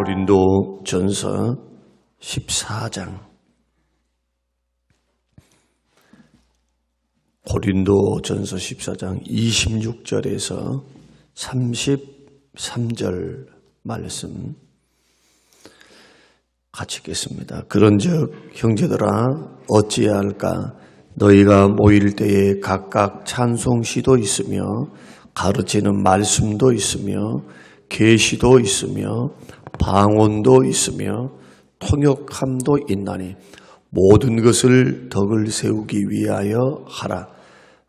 고린도전서 14장 고린도전서 14장 26절에서 33절 말씀 같이 읽겠습니다. 그런즉 형제들아 어찌해야 할까? 너희가 모일 때에 각각 찬송시도 있으며 가르치는 말씀도 있으며 계시도 있으며 방언도 있으며 통역함도 있나니 모든 것을 덕을 세우기 위하여 하라.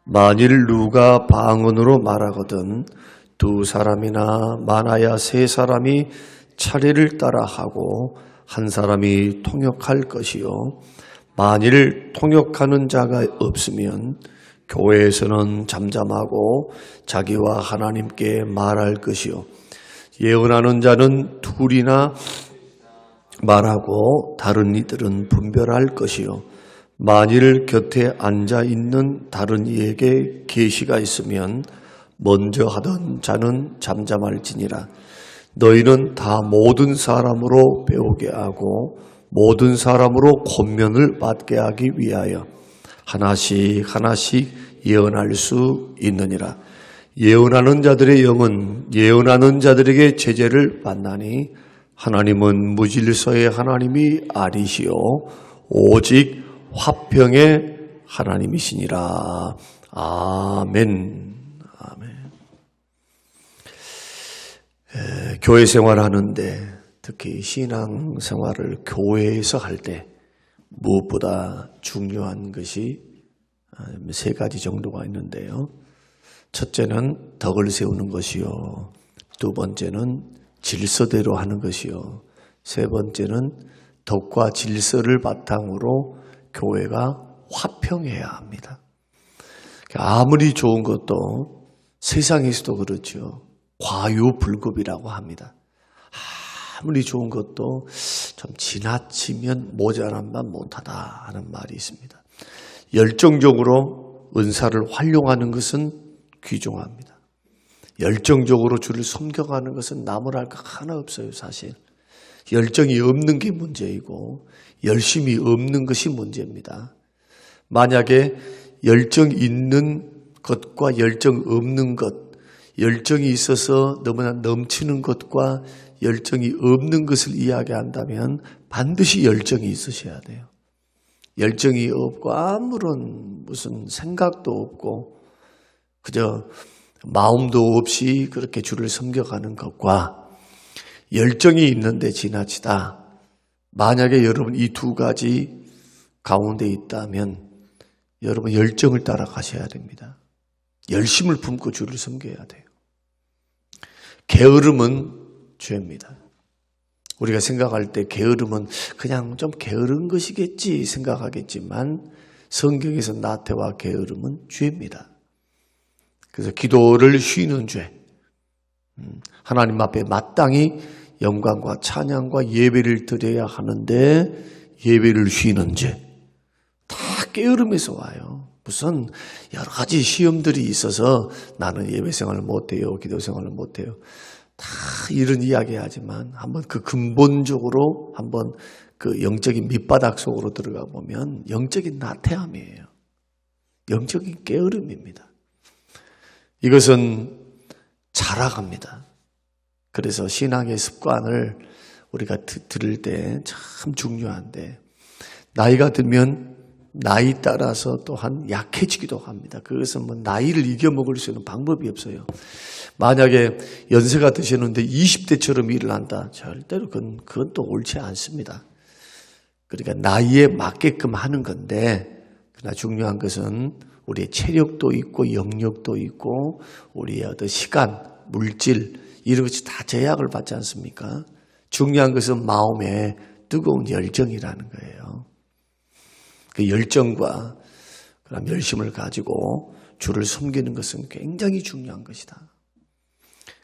만일 누가 방언으로 말하거든 두 사람이나 많아야 세 사람이 차례를 따라 하고 한 사람이 통역할 것이요. 만일 통역하는 자가 없으면 교회에서는 잠잠하고 자기와 하나님께 말할 것이요. 예언하는 자는 둘이나 말하고 다른 이들은 분별할 것이요. 만일 곁에 앉아 있는 다른 이에게 계시가 있으면 먼저 하던 자는 잠잠할지니라. 너희는 다 모든 사람으로 배우게 하고 모든 사람으로 권면을 받게 하기 위하여 하나씩 예언할 수 있느니라. 예언하는 자들의 영은 예언하는 자들에게 제재를 받나니 하나님은 무질서의 하나님이 아니시오 오직 화평의 하나님이시니라. 아멘. 교회 생활하는데 특히 신앙 생활을 교회에서 할 때 무엇보다 중요한 것이 세 가지 정도가 있는데요. 첫째는 덕을 세우는 것이요. 두 번째는 질서대로 하는 것이요. 세 번째는 덕과 질서를 바탕으로 교회가 화평해야 합니다. 아무리 좋은 것도 세상에서도 그렇죠. 과유불급이라고 합니다. 아무리 좋은 것도 좀 지나치면 모자란만 못하다 하는 말이 있습니다. 열정적으로 은사를 활용하는 것은 귀중합니다. 열정적으로 주를 섬겨가는 것은 나무랄 것 하나 없어요. 사실 열정이 없는 게 문제이고 열심이 없는 것이 문제입니다. 만약에 열정 있는 것과 열정 없는 것, 열정이 있어서 너무나 넘치는 것과 열정이 없는 것을 이야기한다면 반드시 열정이 있으셔야 돼요. 열정이 없고 아무런 무슨 생각도 없고 그저 마음도 없이 그렇게 주를 섬겨가는 것과 열정이 있는데 지나치다. 만약에 여러분 이 두 가지 가운데 있다면 여러분 열정을 따라가셔야 됩니다. 열심을 품고 주를 섬겨야 돼요. 게으름은 죄입니다. 우리가 생각할 때 게으름은 그냥 좀 게으른 것이겠지 생각하겠지만 성경에서 나태와 게으름은 죄입니다. 그래서 기도를 쉬는 죄, 하나님 앞에 마땅히 영광과 찬양과 예배를 드려야 하는데 예배를 쉬는 죄, 다 게으름에서 와요. 무슨 여러 가지 시험들이 있어서 나는 예배 생활을 못해요, 기도 생활을 못해요. 다 이런 이야기 하지만 한번 그 근본적으로 한번 그 영적인 밑바닥 속으로 들어가 보면 영적인 나태함이에요. 영적인 게으름입니다. 이것은 자라갑니다. 그래서 신앙의 습관을 우리가 들을 때 참 중요한데 나이가 들면 나이 따라서 또한 약해지기도 합니다. 그것은 뭐 나이를 이겨먹을 수 있는 방법이 없어요. 만약에 연세가 드시는데 20대처럼 일을 한다. 절대로 그건 또 옳지 않습니다. 그러니까 나이에 맞게끔 하는 건데 그러나 중요한 것은 우리의 체력도 있고 영역도 있고 우리의 어떤 시간, 물질 이런 것이 다 제약을 받지 않습니까? 중요한 것은 마음에 뜨거운 열정이라는 거예요. 그 열정과 그다음 열심을 가지고 주를 섬기는 것은 굉장히 중요한 것이다.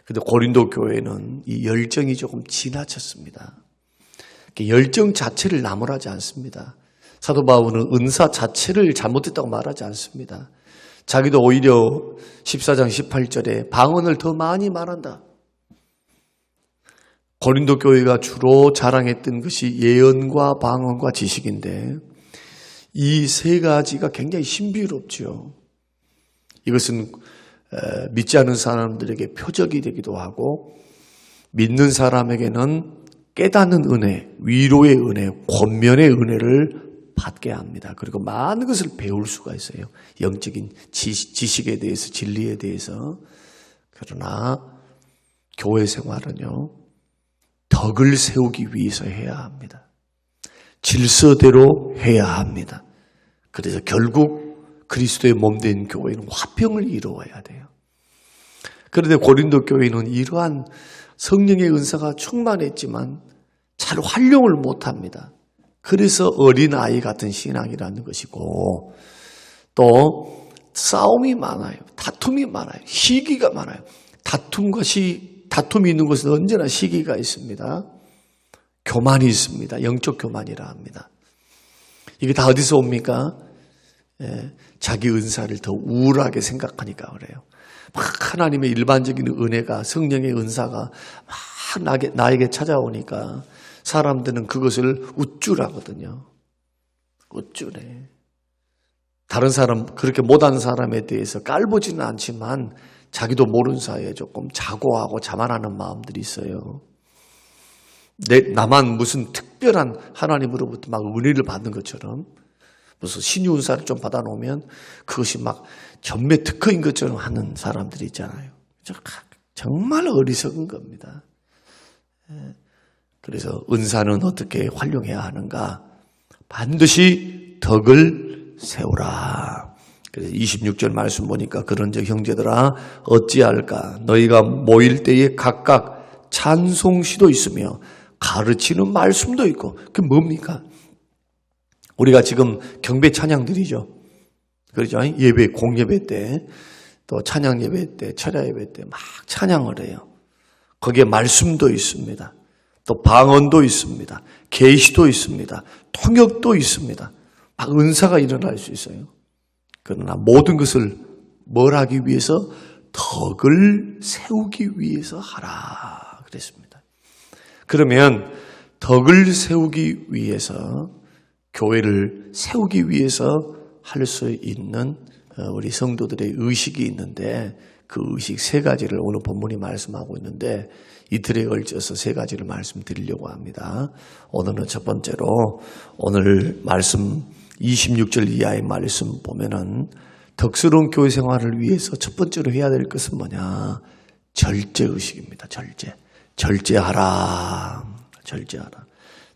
그런데 고린도 교회는 이 열정이 조금 지나쳤습니다. 열정 자체를 나무라지 않습니다. 사도 바울은 은사 자체를 잘못했다고 말하지 않습니다. 자기도 오히려 14장 18절에 방언을 더 많이 말한다. 고린도 교회가 주로 자랑했던 것이 예언과 방언과 지식인데 이 세 가지가 굉장히 신비롭죠. 이것은 믿지 않는 사람들에게 표적이 되기도 하고 믿는 사람에게는 깨닫는 은혜, 위로의 은혜, 권면의 은혜를 받게 합니다. 그리고 많은 것을 배울 수가 있어요. 영적인 지식에 대해서, 진리에 대해서. 그러나 교회 생활은요, 덕을 세우기 위해서 해야 합니다. 질서대로 해야 합니다. 그래서 결국 그리스도의 몸된 교회는 화평을 이루어야 돼요. 그런데 고린도 교회는 이러한 성령의 은사가 충만했지만 잘 활용을 못합니다. 그래서 어린아이 같은 신앙이라는 것이고 또 싸움이 많아요. 다툼이 많아요. 시기가 많아요. 다툼이 있는 곳은 언제나 시기가 있습니다. 교만이 있습니다. 영적 교만이라 합니다. 이게 다 어디서 옵니까? 자기 은사를 더 우울하게 생각하니까 그래요. 막 하나님의 일반적인 은혜가, 성령의 은사가 막 나에게 찾아오니까 사람들은 그것을 우쭐하거든요. 우쭐해. 다른 사람, 그렇게 못하는 사람에 대해서 깔보지는 않지만 자기도 모르는 사이에 조금 자고하고 자만하는 마음들이 있어요. 나만 무슨 특별한 하나님으로부터 막 은혜를 받는 것처럼 무슨 신유 은사를 좀 받아놓으면 그것이 막 전매 특허인 것처럼 하는 사람들이 있잖아요. 정말 어리석은 겁니다. 그래서 은사는 어떻게 활용해야 하는가? 반드시 덕을 세우라. 그래서 26절 말씀 보니까 그런즉 형제들아 어찌할까? 너희가 모일 때에 각각 찬송시도 있으며 가르치는 말씀도 있고. 그게 뭡니까? 우리가 지금 경배 찬양 드리죠. 그렇죠? 예배, 공예배 때, 또 찬양 예배 때, 철야 예배 때 막 찬양을 해요. 거기에 말씀도 있습니다. 또 방언도 있습니다. 계시도 있습니다. 통역도 있습니다. 막 은사가 일어날 수 있어요. 그러나 모든 것을 뭘 하기 위해서? 덕을 세우기 위해서 하라 그랬습니다. 그러면 덕을 세우기 위해서, 교회를 세우기 위해서 할 수 있는 우리 성도들의 의식이 있는데 그 의식 세 가지를 오늘 본문이 말씀하고 있는데 이틀에 걸쳐서 세 가지를 말씀드리려고 합니다. 오늘은 첫 번째로 오늘 말씀 26절 이하의 말씀 보면은 덕스러운 교회 생활을 위해서 첫 번째로 해야 될 것은 뭐냐? 절제의식입니다. 절제하라.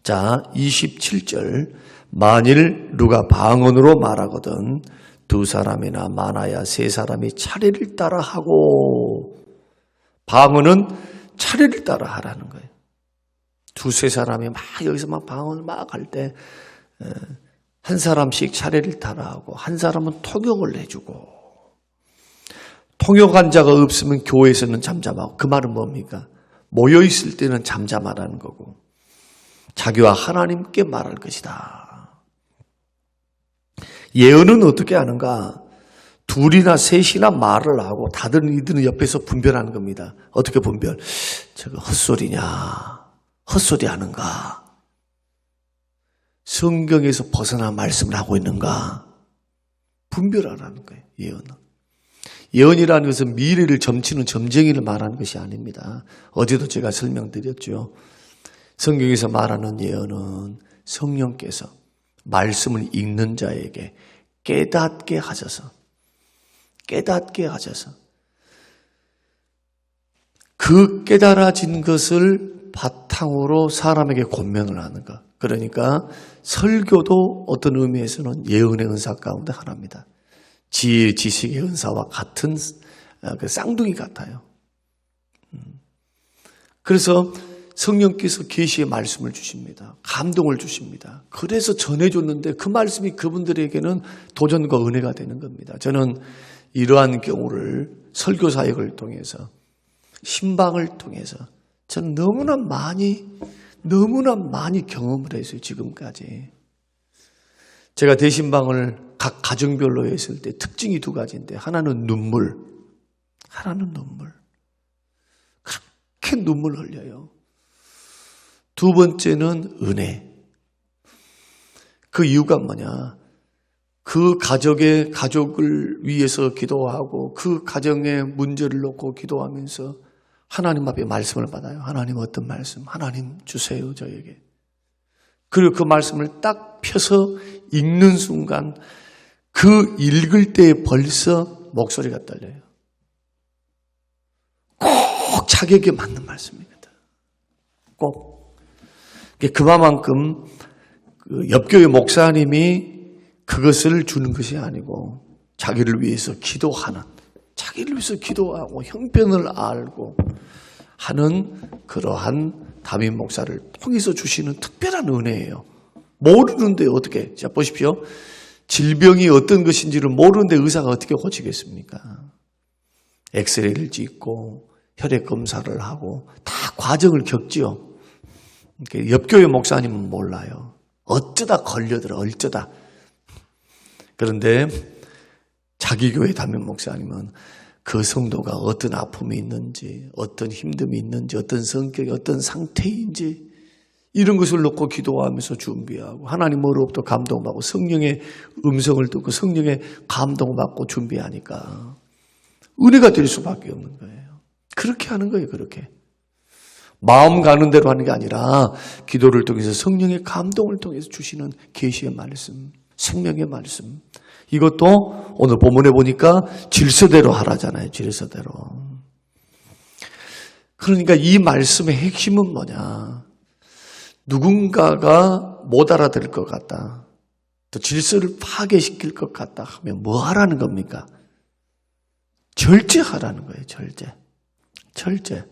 자, 27절. 만일 누가 방언으로 말하거든 두 사람이나 많아야 세 사람이 차례를 따라 하고, 방언은 차례를 따라 하라는 거예요. 두세 사람이 막 여기서 막 방언을 막 할 때 한 사람씩 차례를 따라 하고 한 사람은 통역을 해주고, 통역한 자가 없으면 교회에서는 잠잠하고, 그 말은 뭡니까? 모여 있을 때는 잠잠하라는 거고 자기와 하나님께 말할 것이다. 예언은 어떻게 하는가? 둘이나 셋이나 말을 하고 다들 이들은 옆에서 분별하는 겁니다. 어떻게 분별? 저거 헛소리냐? 헛소리 하는가? 성경에서 벗어난 말씀을 하고 있는가? 분별하라는 거예요. 예언은. 예언이라는 것은 미래를 점치는 점쟁이를 말하는 것이 아닙니다. 어제도 제가 설명드렸죠. 성경에서 말하는 예언은 성령께서 말씀을 읽는 자에게 깨닫게 하셔서 그 깨달아진 것을 바탕으로 사람에게 권면을 하는 것. 그러니까 설교도 어떤 의미에서는 예언의 은사 가운데 하나입니다. 지혜, 지식의 은사와 같은 그 쌍둥이 같아요. 그래서 성령께서 계시의 말씀을 주십니다. 감동을 주십니다. 그래서 전해줬는데 그 말씀이 그분들에게는 도전과 은혜가 되는 겁니다. 저는 이러한 경우를 설교 사역을 통해서, 신방을 통해서 저는 너무나 많이 경험을 했어요. 지금까지. 제가 대신방을 각 가정별로 했을 때 특징이 두 가지인데, 하나는 눈물. 그렇게 눈물 흘려요. 두 번째는 은혜. 그 이유가 뭐냐? 그 가족을 위해서 기도하고 그 가정의 문제를 놓고 기도하면서 하나님 앞에 말씀을 받아요. 하나님 어떤 말씀? 하나님 주세요, 저에게. 그리고 그 말씀을 딱 펴서 읽는 순간 그 읽을 때 벌써 목소리가 떨려요. 꼭 자기에게 맞는 말씀입니다. 꼭. 그만큼 옆교회 목사님이 그것을 주는 것이 아니고 자기를 위해서 기도하는, 자기를 위해서 기도하고 형편을 알고 하는 그러한 담임 목사를 통해서 주시는 특별한 은혜예요. 모르는데 어떻게, 자 보십시오. 질병이 어떤 것인지를 모르는데 의사가 어떻게 고치겠습니까? 엑스레이를 찍고 혈액 검사를 하고 다 과정을 겪지요. 옆교회 목사님은 몰라요. 어쩌다 걸려들어, 어쩌다. 그런데 자기 교회 담임 목사님은 그 성도가 어떤 아픔이 있는지, 어떤 힘듦이 있는지, 어떤 성격이 어떤 상태인지 이런 것을 놓고 기도하면서 준비하고 하나님으로부터 감동받고 성령의 음성을 듣고 성령의 감동받고 준비하니까 은혜가 될 수밖에 없는 거예요. 그렇게 하는 거예요. 그렇게. 마음 가는 대로 하는 게 아니라 기도를 통해서 성령의 감동을 통해서 주시는 계시의 말씀, 생명의 말씀. 이것도 오늘 본문에 보니까 질서대로 하라잖아요. 질서대로. 그러니까 이 말씀의 핵심은 뭐냐? 누군가가 못 알아들을 것 같다, 또 질서를 파괴시킬 것 같다 하면 뭐 하라는 겁니까? 절제하라는 거예요. 절제.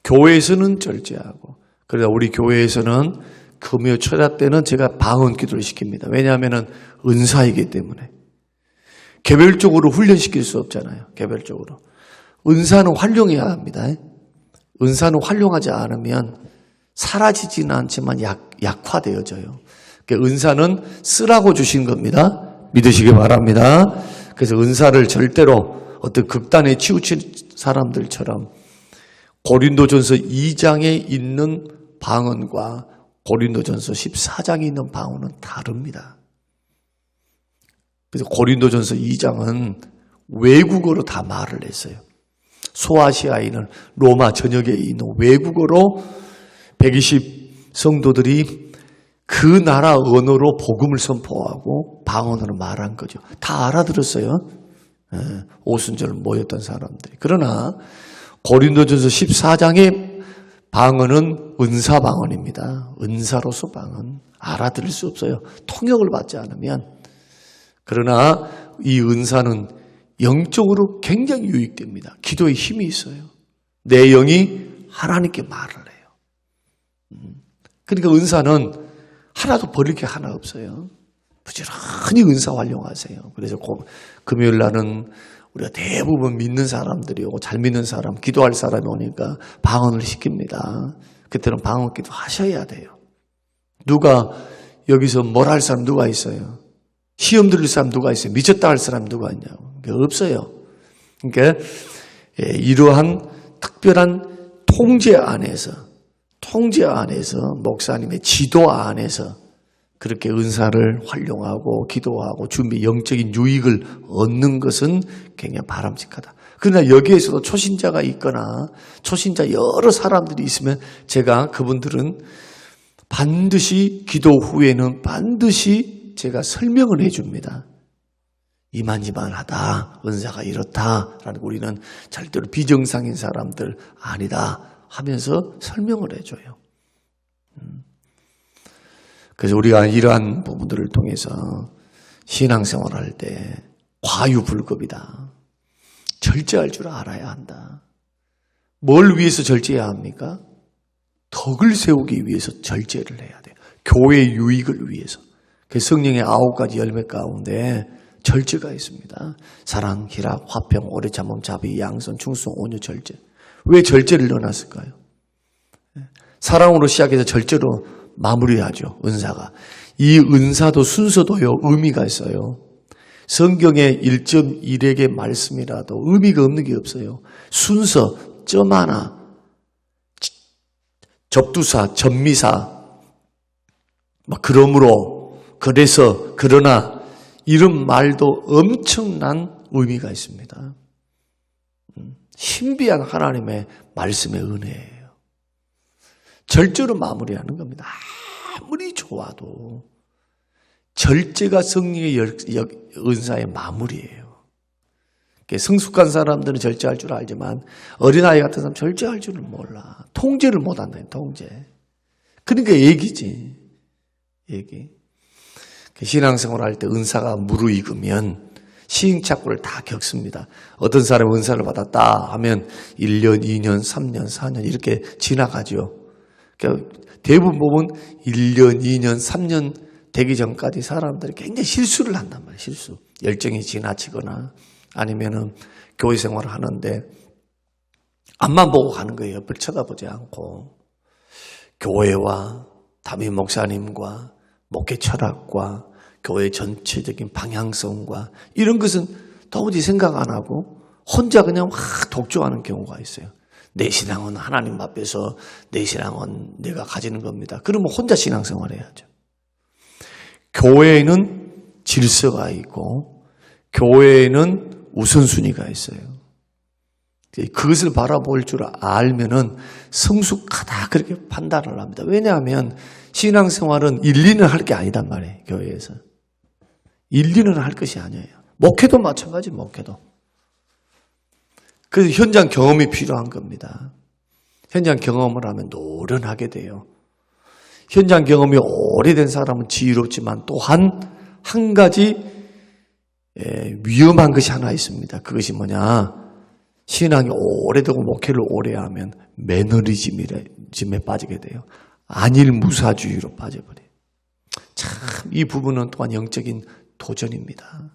교회에서는 절제하고, 그러다 우리 교회에서는 금요 초자 때는 제가 방언 기도를 시킵니다. 왜냐하면 은사이기 때문에. 개별적으로 훈련시킬 수 없잖아요. 개별적으로. 은사는 활용해야 합니다. 은사는 활용하지 않으면 사라지지는 않지만 약화되어져요. 은사는 쓰라고 주신 겁니다. 믿으시기 바랍니다. 그래서 은사를 절대로 어떤 극단에 치우친 사람들처럼 고린도전서 2장에 있는 방언과 고린도전서 14장에 있는 방언은 다릅니다. 그래서 고린도전서 2장은 외국어로 다 말을 했어요. 소아시아인은 로마 전역에 있는 외국어로 120 성도들이 그 나라 언어로 복음을 선포하고 방언으로 말한 거죠. 다 알아들었어요. 오순절 모였던 사람들이. 그러나 고린도전서 14장의 방언은 은사 방언입니다. 은사로서 방언. 알아들을 수 없어요. 통역을 받지 않으면. 그러나 이 은사는 영적으로 굉장히 유익됩니다. 기도에 힘이 있어요. 내 영이 하나님께 말을 해요. 그러니까 은사는 하나도 버릴 게 하나 없어요. 부지런히 은사 활용하세요. 그래서 금요일 날은 우리가 대부분 믿는 사람들이 오고 잘 믿는 사람, 기도할 사람이 오니까 방언을 시킵니다. 그때는 방언 기도 하셔야 돼요. 누가 여기서 뭘 할 사람 누가 있어요? 시험 들릴 사람 누가 있어요? 미쳤다 할 사람 누가 있냐고. 없어요. 그러니까 이러한 특별한 통제 안에서 목사님의 지도 안에서 그렇게 은사를 활용하고 기도하고 준비, 영적인 유익을 얻는 것은 굉장히 바람직하다. 그러나 여기에서도 초신자가 있거나 초신자 여러 사람들이 있으면 제가 그분들은 반드시 기도 후에는 반드시 제가 설명을 해줍니다. 이만하다, 은사가 이렇다라는 우리는 절대로 비정상인 사람들 아니다 하면서 설명을 해줘요. 그래서 우리가 이러한 부분들을 통해서 신앙생활을 할 때 과유불급이다. 절제할 줄 알아야 한다. 뭘 위해서 절제해야 합니까? 덕을 세우기 위해서 절제를 해야 돼요. 교회 유익을 위해서. 그래서 성령의 9가지 열매 가운데 절제가 있습니다. 사랑, 희락, 화평, 오래 참음, 자비, 양선, 충성, 온유, 절제. 왜 절제를 넣어놨을까요? 사랑으로 시작해서 절제로 마무리하죠. 은사가. 이 은사도 순서도요, 의미가 있어요. 성경의 1.1액의 말씀이라도 의미가 없는 게 없어요. 순서, 점 하나, 접두사, 전미사, 그래서, 그러나 이런 말도 엄청난 의미가 있습니다. 신비한 하나님의 말씀의 은혜예요. 절제로 마무리하는 겁니다. 아무리 좋아도 절제가 성령의 은사의 마무리예요. 성숙한 사람들은 절제할 줄 알지만 어린아이 같은 사람은 절제할 줄을 몰라. 통제를 못한다. 통제. 그러니까 얘기지. 얘기. 신앙생활 할 때 은사가 무르익으면 시행착오를 다 겪습니다. 어떤 사람이 은사를 받았다 하면 1년, 2년, 3년, 4년 이렇게 지나가죠. 그러니까 대부분 보면 1년, 2년, 3년 되기 전까지 사람들이 굉장히 실수를 한단 말이에요. 실수. 열정이 지나치거나 아니면은 교회 생활을 하는데 앞만 보고 가는 거예요. 옆을 쳐다보지 않고. 교회와 담임 목사님과 목회 철학과 교회 전체적인 방향성과 이런 것은 도무지 생각 안 하고 혼자 그냥 확 독주하는 경우가 있어요. 내 신앙은 하나님 앞에서 내 신앙은 내가 가지는 겁니다. 그러면 혼자 신앙생활을 해야죠. 교회에는 질서가 있고 교회에는 우선순위가 있어요. 그것을 바라볼 줄 알면은 성숙하다 그렇게 판단을 합니다. 왜냐하면 신앙생활은 1, 2년 할 게 아니단 말이에요. 교회에서. 1, 2년 할 것이 아니에요. 목회도 마찬가지 목회도. 그래서 현장 경험이 필요한 겁니다. 현장 경험을 하면 노련하게 돼요. 현장 경험이 오래된 사람은 지혜롭지만 또한 한 가지 위험한 것이 하나 있습니다. 그것이 뭐냐? 신앙이 오래되고 목회를 오래 하면 매너리즘에 빠지게 돼요. 안일무사주의로 빠져버려요. 참 이 부분은 또한 영적인 도전입니다.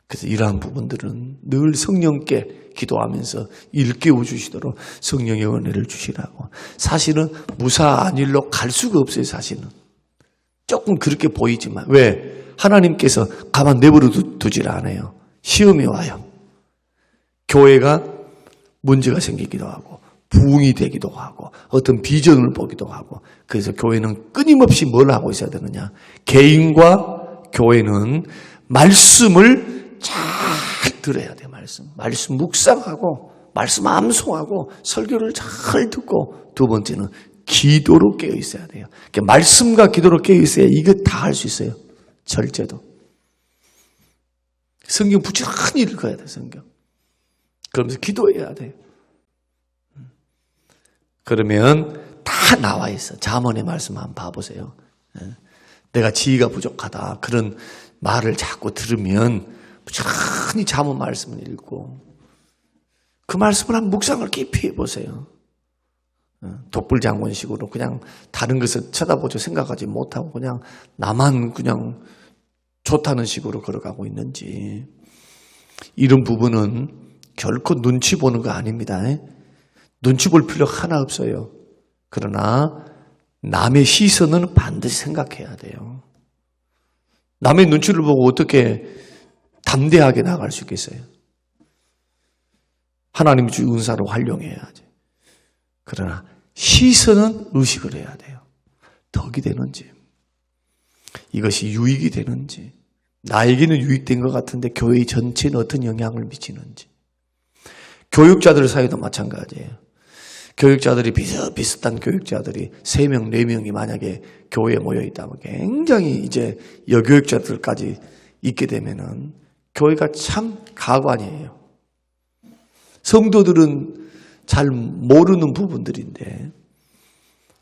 그래서 이러한 부분들은 늘 성령께 기도하면서 일깨워 주시도록 성령의 은혜를 주시라고. 사실은 무사 안일로 갈 수가 없어요. 사실은. 조금 그렇게 보이지만 왜? 하나님께서 가만 내버려 두질 않아요. 시험이 와요. 교회가 문제가 생기기도 하고 부흥이 되기도 하고 어떤 비전을 보기도 하고 그래서 교회는 끊임없이 뭘 하고 있어야 되느냐. 개인과 교회는 말씀을 잘 들어야 돼요. 말씀 묵상하고 말씀 암송하고 설교를 잘 듣고 두 번째는 기도로 깨어 있어야 돼요. 그러니까 말씀과 기도로 깨어 있어야 이거 다 할 수 있어요. 절제도. 성경 부지런히 읽어야 돼요. 성경. 그러면서 기도해야 돼요. 그러면 다 나와 있어. 잠언의 말씀 한번 봐보세요. 내가 지혜가 부족하다. 그런 말을 자꾸 들으면 부지런히 잠언 말씀을 읽고 그 말씀을 한번 묵상을 깊이 해보세요. 독불장군식으로 그냥 다른 것을 쳐다보지 생각하지 못하고 그냥 나만 그냥 좋다는 식으로 걸어가고 있는지 이런 부분은 결코 눈치 보는 거 아닙니다. 눈치 볼 필요가 하나 없어요. 그러나 남의 시선은 반드시 생각해야 돼요. 남의 눈치를 보고 어떻게 담대하게 나갈 수 있겠어요? 하나님 주 은사로 활용해야지. 그러나 시선은 의식을 해야 돼요. 덕이 되는지, 이것이 유익이 되는지, 나에게는 유익된 것 같은데 교회 전체는 어떤 영향을 미치는지. 교육자들 사이도 마찬가지예요. 교육자들이 비슷한 교육자들이 3명, 4명이 만약에 교회에 모여 있다면 굉장히 이제 여교육자들까지 있게 되면은 교회가 참 가관이에요. 성도들은 잘 모르는 부분들인데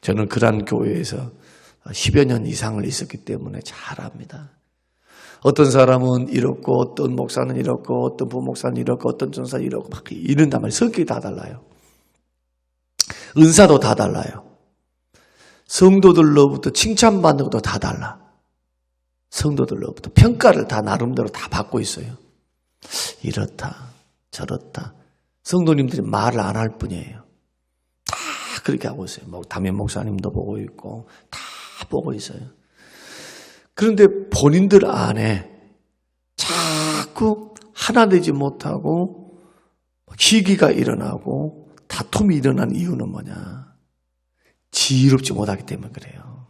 저는 그러한 교회에서 10여 년 이상을 있었기 때문에 잘 압니다. 어떤 사람은 이렇고 어떤 목사는 이렇고 어떤 부목사는 이렇고 어떤 전사는 이렇고 막 이런단 말이에요. 성격이 다 달라요. 은사도 다 달라요. 성도들로부터 칭찬받는 것도 다 달라. 성도들로부터 평가를 다 나름대로 다 받고 있어요. 이렇다 저렇다. 성도님들이 말을 안 할 뿐이에요. 다 그렇게 하고 있어요. 담임 목사님도 보고 있고 다 보고 있어요. 그런데 본인들 안에 자꾸 하나 되지 못하고 시기가 일어나고 다툼이 일어난 이유는 뭐냐? 지혜롭지 못하기 때문에 그래요.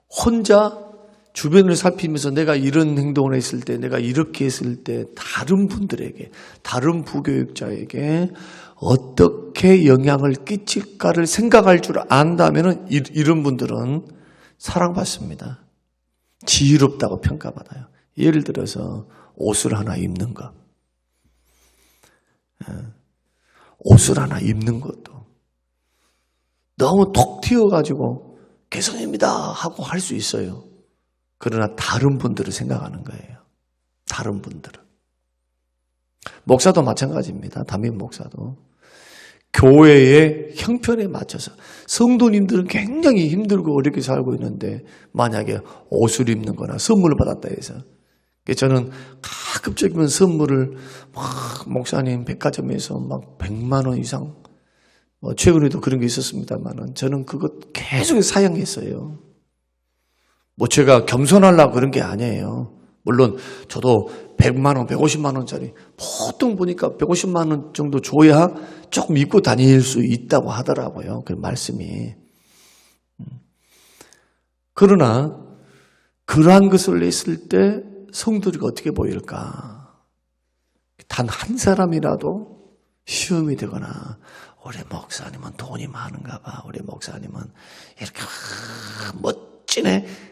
혼자 주변을 살피면서 내가 이런 행동을 했을 때, 내가 이렇게 했을 때 다른 분들에게, 다른 부교육자에게 어떻게 영향을 끼칠까를 생각할 줄 안다면 이런 분들은 사랑받습니다. 지혜롭다고 평가받아요. 예를 들어서 옷을 하나 입는 것. 옷을 하나 입는 것도 너무 톡 튀어가지고 개성입니다 하고 할 수 있어요. 그러나 다른 분들을 생각하는 거예요. 다른 분들은. 목사도 마찬가지입니다. 담임 목사도. 교회의 형편에 맞춰서 성도님들은 굉장히 힘들고 어렵게 살고 있는데 만약에 옷을 입는 거나 선물을 받았다 해서 저는 가급적이면 선물을 막 목사님 백화점에서 막 100만 원 이상 최근에도 그런 게 있었습니다만 저는 그것 계속 사양했어요. 제가 겸손하려고 그런 게 아니에요. 물론 저도 100만 원, 150만 원짜리 보통 보니까 150만 원 정도 줘야 조금 입고 다닐 수 있다고 하더라고요. 그 말씀이. 그러나 그러한 것을 냈을 때 성도들이 어떻게 보일까? 단 한 사람이라도 시험이 되거나 우리 목사님은 돈이 많은가 봐. 우리 목사님은 이렇게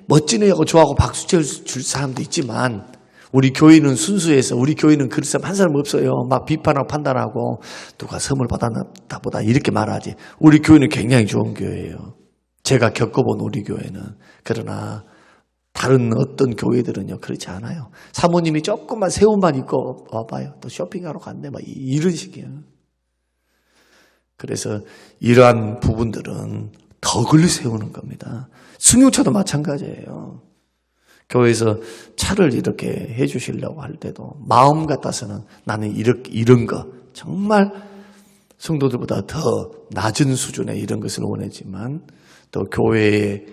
멋지네 하고 좋아하고 박수 칠 사람도 있지만 우리 교회는 순수해서 우리 교회는 그런 사람 한 사람 없어요. 막 비판하고 판단하고 누가 선물 받았다 보다 이렇게 말하지. 우리 교회는 굉장히 좋은 교회예요. 제가 겪어본 우리 교회는. 그러나 다른 어떤 교회들은요 그렇지 않아요. 사모님이 조금만 새 옷만 입고 와봐요. 또 쇼핑하러 갔네. 막 이런 식이에요. 그래서 이러한 부분들은 덕을 세우는 겁니다. 승용차도 마찬가지예요. 교회에서 차를 이렇게 해주시려고 할 때도 마음 같아서는 나는 이런 거 정말 성도들보다 더 낮은 수준의 이런 것을 원했지만 또 교회의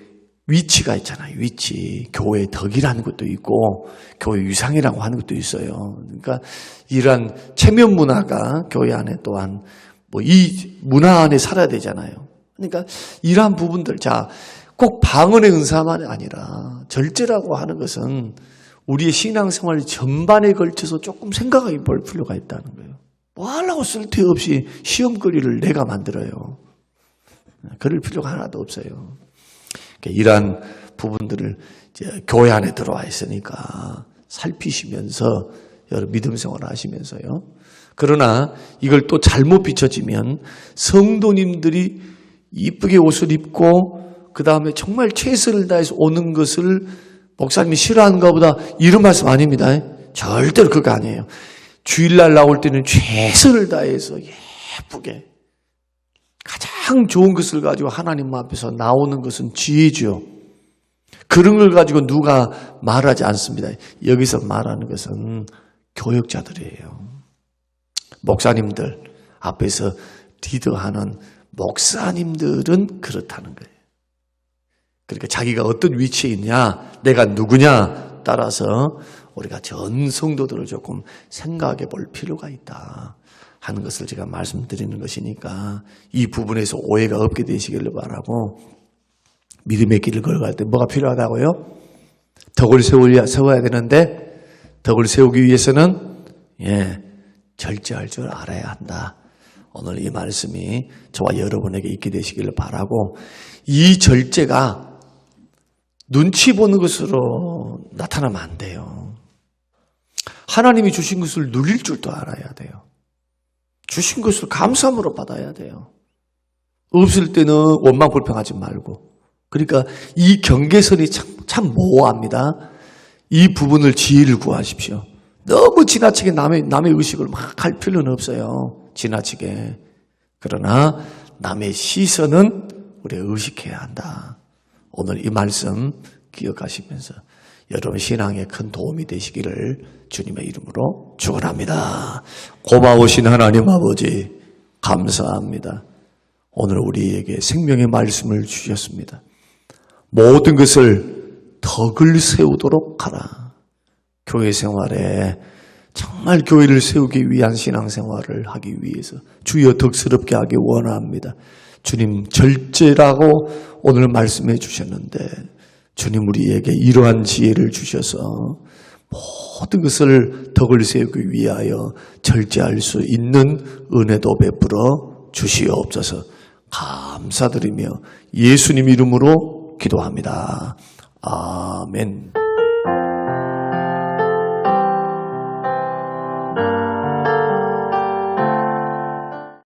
위치가 있잖아요. 위치. 교회의 덕이라는 것도 있고 교회 유상이라고 하는 것도 있어요. 그러니까 이러한 체면 문화가 교회 안에 또한 이 문화 안에 살아야 되잖아요. 그러니까 이러한 부분들, 꼭 방언의 은사만 아니라 절제라고 하는 것은 우리의 신앙생활 전반에 걸쳐서 조금 생각해 볼 필요가 있다는 거예요. 뭐 하려고 쓸데없이 시험거리를 내가 만들어요. 그럴 필요가 하나도 없어요. 이러한 부분들을 이제 교회 안에 들어와 있으니까 살피시면서 여러 믿음 생활을 하시면서요. 그러나 이걸 또 잘못 비춰지면 성도님들이 이쁘게 옷을 입고 그 다음에 정말 최선을 다해서 오는 것을 목사님이 싫어하는 것보다 이런 말씀 아닙니다. 절대로 그거 아니에요. 주일날 나올 때는 최선을 다해서 예쁘게 가장 좋은 것을 가지고 하나님 앞에서 나오는 것은 지혜죠. 그런 걸 가지고 누가 말하지 않습니다. 여기서 말하는 것은 교역자들이에요. 목사님들 앞에서 리더하는 목사님들은 그렇다는 거예요. 그러니까 자기가 어떤 위치에 있냐, 내가 누구냐 따라서 우리가 전 성도들을 조금 생각해 볼 필요가 있다 하는 것을 제가 말씀드리는 것이니까 이 부분에서 오해가 없게 되시기를 바라고, 믿음의 길을 걸어갈 때 뭐가 필요하다고요? 덕을 세워야 되는데 덕을 세우기 위해서는 절제할 줄 알아야 한다. 오늘 이 말씀이 저와 여러분에게 있게 되시기를 바라고, 이 절제가 눈치 보는 것으로 나타나면 안 돼요. 하나님이 주신 것을 누릴 줄도 알아야 돼요. 주신 것을 감사함으로 받아야 돼요. 없을 때는 원망 불평하지 말고. 그러니까 이 경계선이 참 모호합니다. 이 부분을 지혜를 구하십시오. 너무 지나치게 남의 의식을 막 할 필요는 없어요. 지나치게. 그러나 남의 시선은 우리가 의식해야 한다. 오늘 이 말씀 기억하시면서 여러분 신앙에 큰 도움이 되시기를 주님의 이름으로 축원합니다. 고마우신 하나님 아버지 감사합니다. 오늘 우리에게 생명의 말씀을 주셨습니다. 모든 것을 덕을 세우도록 하라. 교회 생활에 정말 교회를 세우기 위한 신앙생활을 하기 위해서 주여 덕스럽게 하기 원합니다. 주님 절제라고 오늘 말씀해 주셨는데 주님 우리에게 이러한 지혜를 주셔서 모든 것을 덕을 세우기 위하여 절제할 수 있는 은혜도 베풀어 주시옵소서. 감사드리며 예수님 이름으로 기도합니다. 아멘.